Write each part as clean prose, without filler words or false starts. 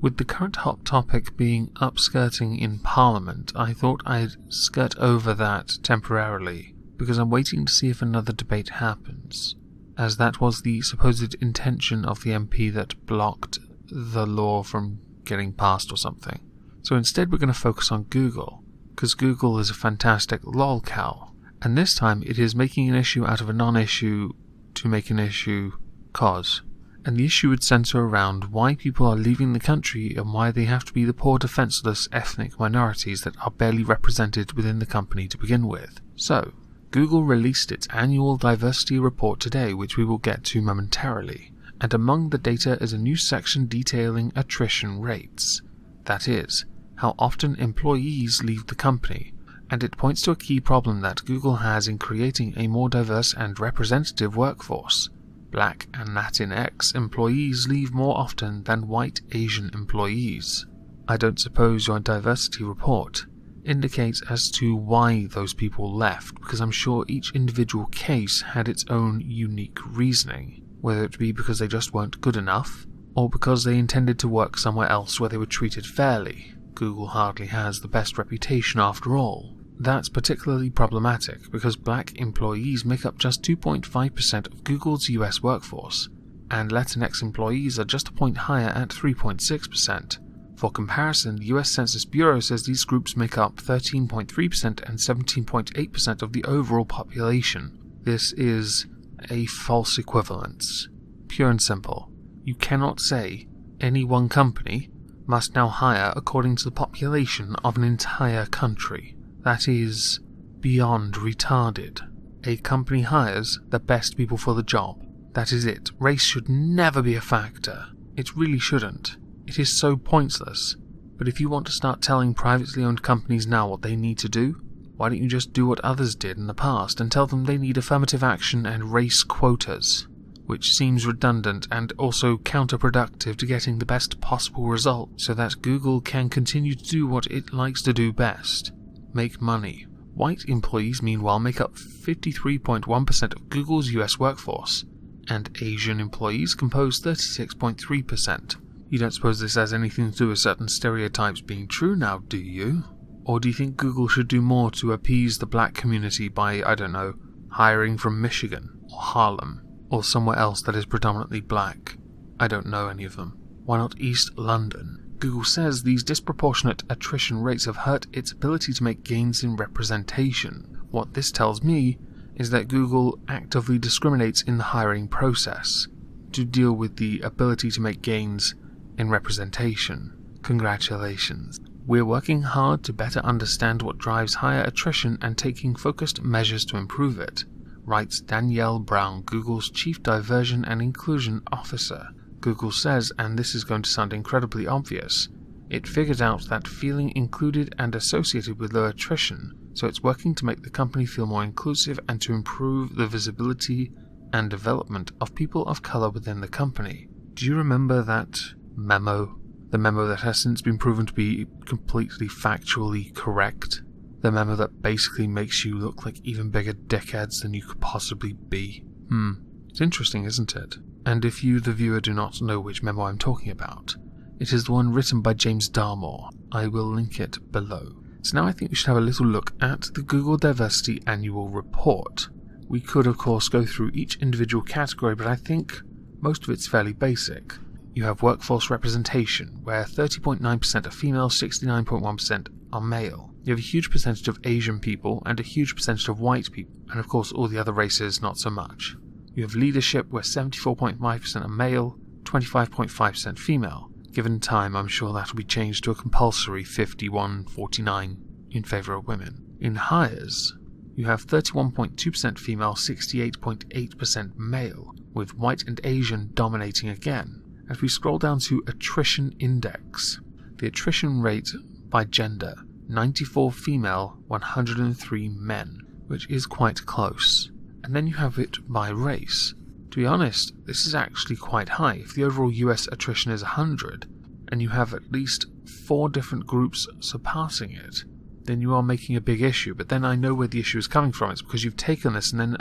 With the current hot topic being upskirting in Parliament, I thought I'd skirt over that temporarily, because I'm waiting to see if another debate happens, as that was the supposed intention of the MP that blocked the law from getting passed or something. So instead we're going to focus on Google, because Google is a fantastic lolcow, and this time it is making an issue out of a non-issue to make an issue cause. And the issue would center around why people are leaving the country and why they have to be the poor defenseless ethnic minorities that are barely represented within the company to begin with. So, Google released its annual diversity report today, which we will get to momentarily, and among the data is a new section detailing attrition rates. That is, how often employees leave the company, and it points to a key problem that Google has in creating a more diverse and representative workforce. Black and Latinx employees leave more often than white Asian employees. I don't suppose your diversity report indicates as to why those people left, because I'm sure each individual case had its own unique reasoning, whether it be because they just weren't good enough, or because they intended to work somewhere else where they were treated fairly. Google hardly has the best reputation after all. That's particularly problematic because black employees make up just 2.5% of Google's US workforce, and Latinx employees are just a point higher at 3.6%. For comparison, the US Census Bureau says these groups make up 13.3% and 17.8% of the overall population. This is a false equivalence. Pure and simple. You cannot say any one company must now hire according to the population of an entire country. That is beyond retarded. A company hires the best people for the job. That is it. Race should never be a factor. It really shouldn't. It is so pointless. But if you want to start telling privately owned companies now what they need to do, why don't you just do what others did in the past and tell them they need affirmative action and race quotas, which seems redundant and also counterproductive to getting the best possible result so that Google can continue to do what it likes to do best. Make money. White employees, meanwhile, make up 53.1% of Google's US workforce, and Asian employees compose 36.3%. You don't suppose this has anything to do with certain stereotypes being true now, do you? Or do you think Google should do more to appease the black community by, I don't know, hiring from Michigan, or Harlem, or somewhere else that is predominantly black? I don't know any of them. Why not East London? Google says these disproportionate attrition rates have hurt its ability to make gains in representation. What this tells me is that Google actively discriminates in the hiring process to deal with the ability to make gains in representation. Congratulations. We're working hard to better understand what drives higher attrition and taking focused measures to improve it, writes Danielle Brown, Google's Chief Diversion and Inclusion Officer. Google says, and this is going to sound incredibly obvious, it figured out that feeling included and associated with low attrition, so it's working to make the company feel more inclusive and to improve the visibility and development of people of color within the company. Do you remember that memo? The memo that has since been proven to be completely factually correct? The memo that basically makes you look like even bigger dickheads than you could possibly be? It's interesting, isn't it? And if you, the viewer, do not know which memo I'm talking about, it is the one written by James Darmore. I will link it below. So now I think we should have a little look at the Google Diversity Annual Report. We could, of course, go through each individual category, but I think most of it's fairly basic. You have workforce representation, where 30.9% are female, 69.1% are male. You have a huge percentage of Asian people and a huge percentage of white people, and of course all the other races not so much. You have leadership, where 74.5% are male, 25.5% female. Given time, I'm sure that will be changed to a compulsory 51-49 in favour of women. In hires, you have 31.2% female, 68.8% male, with white and Asian dominating again. As we scroll down to attrition index, the attrition rate by gender, 94 female, 103 men, which is quite close. And then you have it by race. To be honest, this is actually quite high. If the overall US attrition is 100, and you have at least 4 different groups surpassing it, then you are making a big issue. But then I know where the issue is coming from. It's because you've taken this and then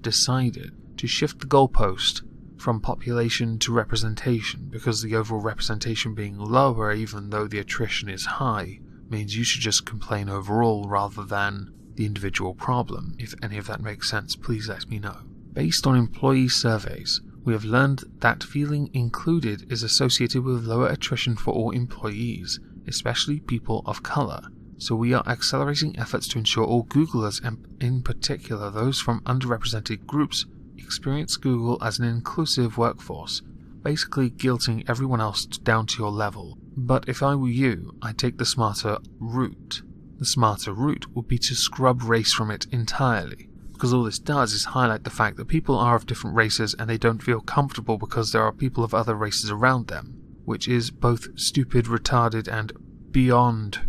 decided to shift the goalpost from population to representation, because the overall representation being lower even though the attrition is high means you should just complain overall rather than the individual problem. If any of that makes sense, please let me know. Based on employee surveys, we have learned that feeling included is associated with lower attrition for all employees, especially people of colour. So we are accelerating efforts to ensure all Googlers, and in particular those from underrepresented groups, experience Google as an inclusive workforce, basically guilting everyone else down to your level. But if I were you, I'd take the smarter route. The smarter route would be to scrub race from it entirely, because all this does is highlight the fact that people are of different races and they don't feel comfortable because there are people of other races around them, which is both stupid, retarded, and beyond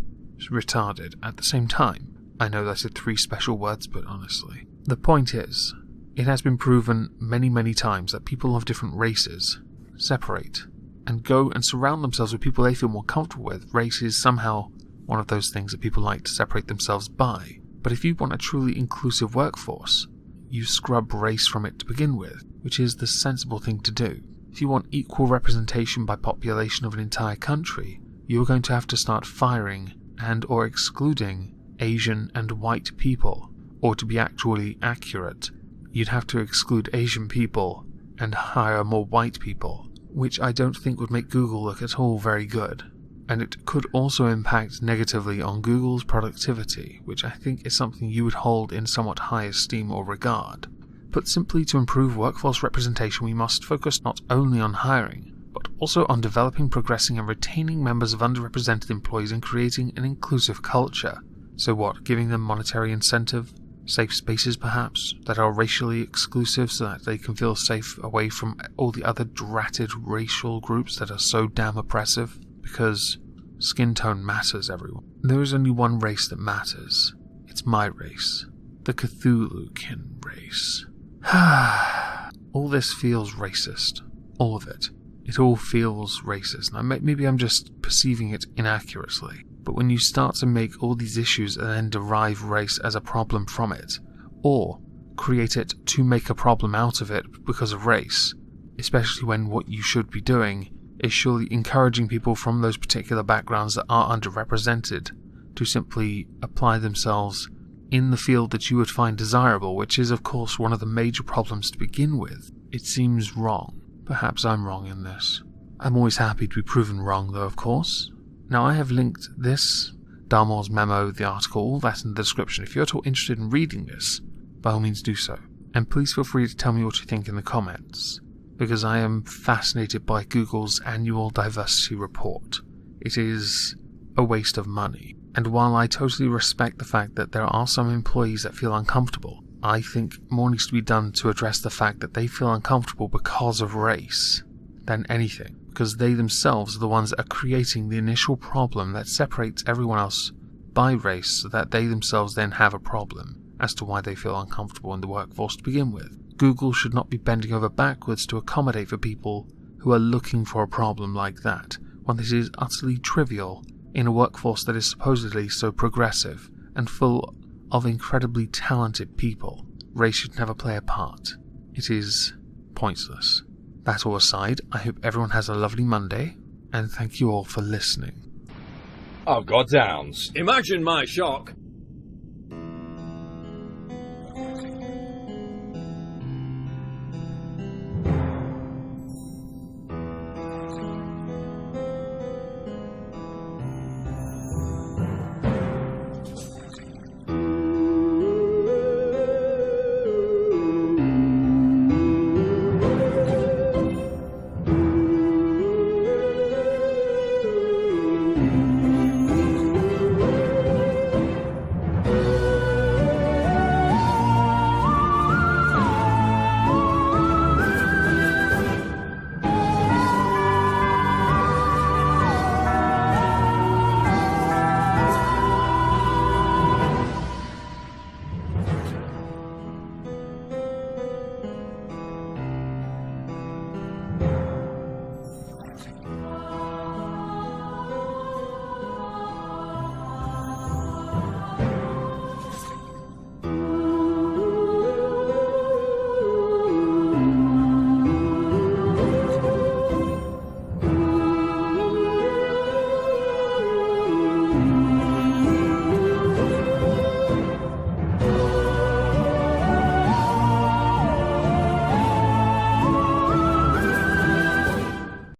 retarded at the same time. I know that's 3 special words, but honestly. The point is, it has been proven many times that people of different races separate and go and surround themselves with people they feel more comfortable with. Race is somehow one of those things that people like to separate themselves by. But if you want a truly inclusive workforce, you scrub race from it to begin with, which is the sensible thing to do. If you want equal representation by population of an entire country, you are going to have to start firing and or excluding Asian and white people. Or to be actually accurate, you'd have to exclude Asian people and hire more white people, which I don't think would make Google look at all very good. And it could also impact negatively on Google's productivity, which I think is something you would hold in somewhat high esteem or regard. Put simply, to improve workforce representation, we must focus not only on hiring, but also on developing, progressing, and retaining members of underrepresented employees and creating an inclusive culture. So what, giving them monetary incentive? Safe spaces perhaps, that are racially exclusive so that they can feel safe away from all the other dratted racial groups that are so damn oppressive? Because skin tone matters, everyone. There is only one race that matters. It's my race. The Cthulhu-Kin race. All this feels racist. All of it. It all feels racist. Now, maybe I'm just perceiving it inaccurately. But when you start to make all these issues and then derive race as a problem from it, or create it to make a problem out of it because of race, especially when what you should be doing is surely encouraging people from those particular backgrounds that are underrepresented to simply apply themselves in the field that you would find desirable, which is of course one of the major problems to begin with. It seems wrong. Perhaps I'm wrong in this. I'm always happy to be proven wrong though, of course. Now I have linked this, Dalmore's memo, the article, all that in the description. If you're at all interested in reading this, by all means do so. And please feel free to tell me what you think in the comments, because I am fascinated by Google's annual diversity report. It is a waste of money. And while I totally respect the fact that there are some employees that feel uncomfortable, I think more needs to be done to address the fact that they feel uncomfortable because of race than anything. Because they themselves are the ones that are creating the initial problem that separates everyone else by race, so that they themselves then have a problem as to why they feel uncomfortable in the workforce to begin with. Google should not be bending over backwards to accommodate for people who are looking for a problem like that, when this is utterly trivial in a workforce that is supposedly so progressive and full of incredibly talented people. Race should never play a part. It is pointless. That all aside, I hope everyone has a lovely Monday, and thank you all for listening. I've got downs. Imagine my shock